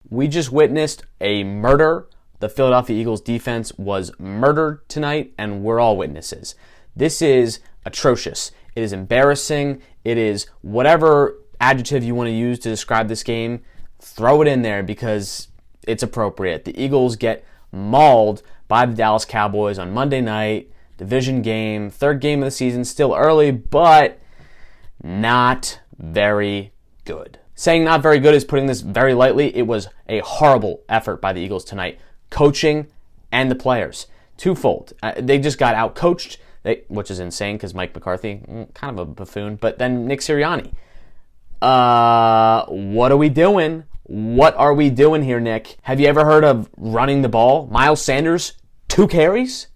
We just witnessed a murder. The Philadelphia Eagles defense was murdered tonight, and we're all witnesses. This is atrocious. It is embarrassing. It is whatever adjective you want to use to describe this game, throw it in there because it's appropriate. The Eagles get mauled by the Dallas Cowboys on Monday night, division game, third game of the season, still early, but not very good. Saying not very good is putting this very lightly. It was a horrible effort by the Eagles tonight, coaching and the players. Twofold. They just got out-coached, which is insane because Mike McCarthy, kind of a buffoon, but then Nick Sirianni. What are we doing? What are we doing here, Nick? Have you ever heard of running the ball? Miles Sanders, 2 carries?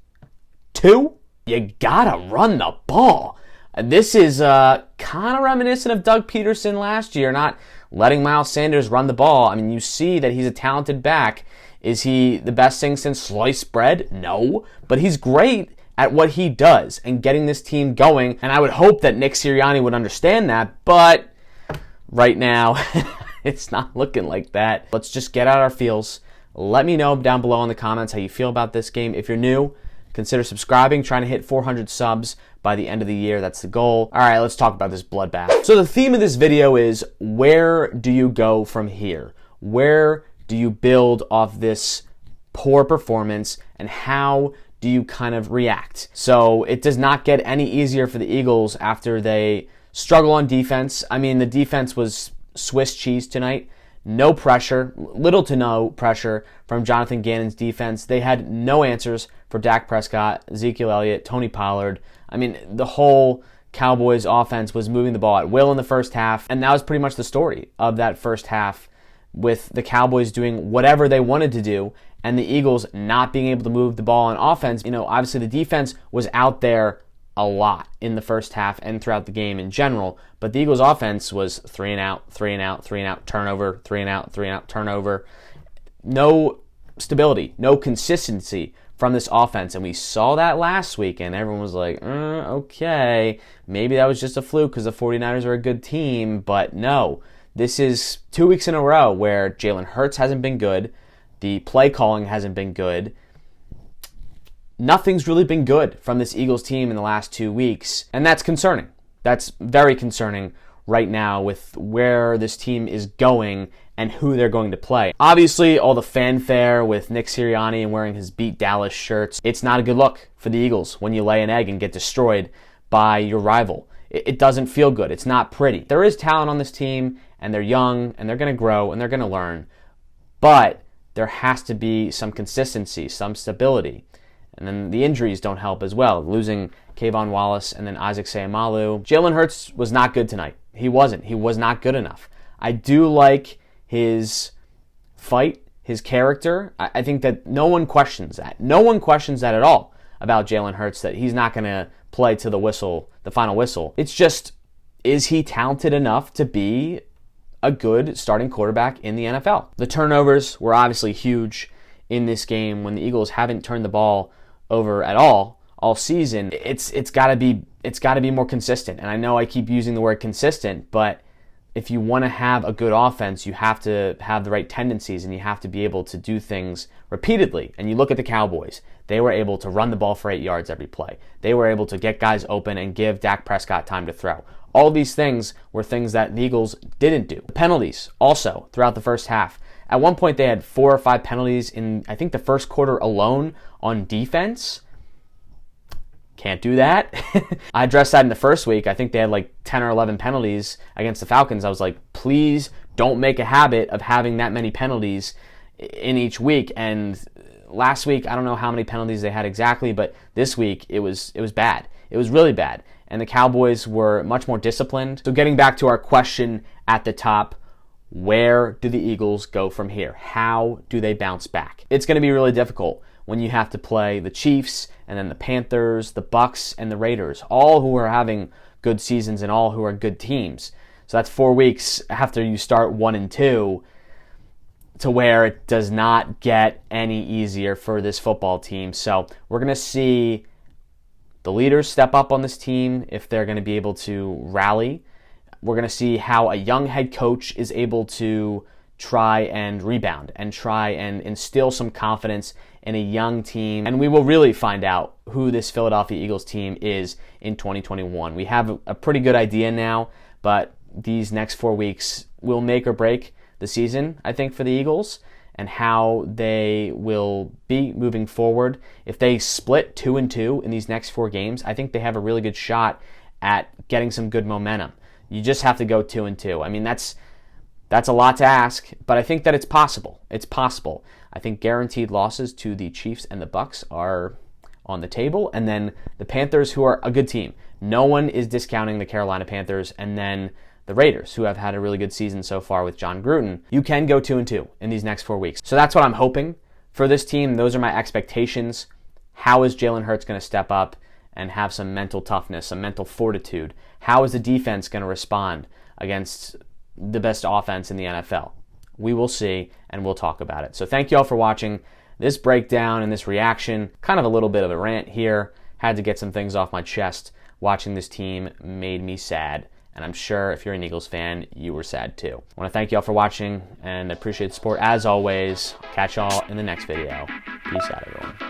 2? You gotta run the ball. This is kind of reminiscent of Doug Peterson last year, not letting Miles Sanders run the ball. I mean, you see that he's a talented back. Is he the best thing since sliced bread? No, but he's great at what he does and getting this team going, and I would hope that Nick Sirianni would understand that, but right now, it's not looking like that. Let's just get out our feels. Let me know down below in the comments how you feel about this game. If you're new, consider subscribing, trying to hit 400 subs by the end of the year. That's the goal. All right, let's talk about this bloodbath. So the theme of this video is, where do you go from here? Where do you build off this poor performance, and how do you kind of react? So it does not get any easier for the Eagles after they struggle on defense. I mean, the defense was Swiss cheese tonight. No pressure, little to no pressure from Jonathan Gannon's defense. They had no answers for Dak Prescott, Ezekiel Elliott, Tony Pollard. I mean, the whole Cowboys offense was moving the ball at will in the first half, and that was pretty much the story of that first half, with the Cowboys doing whatever they wanted to do and the Eagles not being able to move the ball on offense. You know, obviously the defense was out there a lot in the first half and throughout the game in general, but the Eagles offense was 3 and out, 3 and out, 3 and out, turnover, 3 and out, 3 and out, turnover. No stability, no consistency from this offense, and we saw that last week, and everyone was like, okay, maybe that was just a fluke because the 49ers are a good team, but no. This is 2 weeks in a row where Jalen Hurts hasn't been good, the play calling hasn't been good. Nothing's really been good from this Eagles team in the last 2 weeks, and that's concerning. That's very concerning right now with where this team is going and who they're going to play. Obviously, all the fanfare with Nick Sirianni and wearing his Beat Dallas shirts, it's not a good look for the Eagles when you lay an egg and get destroyed by your rival. It doesn't feel good. It's not pretty. There is talent on this team, and they're young, and they're going to grow, and they're going to learn, but there has to be some consistency, some stability. And then the injuries don't help as well. Losing Kayvon Wallace and then Isaac Seumalo. Jalen Hurts was not good tonight. He wasn't. He was not good enough. I do like his fight, his character. I think that no one questions that. No one questions that at all about Jalen Hurts, that he's not going to play to the whistle, the final whistle. It's just, is he talented enough to be a good starting quarterback in the NFL? The turnovers were obviously huge in this game when the Eagles haven't turned the ball over at all season. It's got to be more consistent. And I know I keep using the word consistent, but if you want to have a good offense, you have to have the right tendencies and you have to be able to do things repeatedly. And you look at the Cowboys. They were able to run the ball for 8 yards every play. They were able to get guys open and give Dak Prescott time to throw. All these things were things that the Eagles didn't do. Penalties also throughout the first half. At one point, they had 4 or 5 penalties in, I think, the first quarter alone on defense. Can't do that. I addressed that in the first week. I think they had like 10 or 11 penalties against the Falcons. I was like, please don't make a habit of having that many penalties in each week. And last week, I don't know how many penalties they had exactly, but this week it was bad. It was really bad. And the Cowboys were much more disciplined. So getting back to our question at the top, where do the Eagles go from here? How do they bounce back? It's going to be really difficult when you have to play the Chiefs and then the Panthers, the Bucks, and the Raiders, all who are having good seasons and all who are good teams. So that's 4 weeks after you start 1-2 to where it does not get any easier for this football team. So we're going to see the leaders step up on this team if they're going to be able to rally. We're going to see how a young head coach is able to try and rebound and try and instill some confidence in a young team. And we will really find out who this Philadelphia Eagles team is in 2021. We have a pretty good idea now, but these next 4 weeks will make or break the season, I think, for the Eagles and how they will be moving forward. If they split 2-2 in these next 4 games, I think they have a really good shot at getting some good momentum. You just have to go 2-2. I mean, that's a lot to ask, but I think that it's possible. It's possible. I think guaranteed losses to the Chiefs and the Bucs are on the table, and then the Panthers, who are a good team. No one is discounting the Carolina Panthers, and then the Raiders, who have had a really good season so far with John Gruden. You can go 2-2 in these next 4 weeks. So that's what I'm hoping for this team. Those are my expectations. How is Jalen Hurts going to step up and have some mental toughness, some mental fortitude? How is the defense going to respond against the best offense in the NFL? We will see, and we'll talk about it. So thank you all for watching this breakdown and this reaction. Kind of a little bit of a rant here. Had to get some things off my chest. Watching this team made me sad, and I'm sure if you're an Eagles fan, you were sad too. I want to thank you all for watching and appreciate the support as always. Catch y'all in the next video. Peace out, everyone.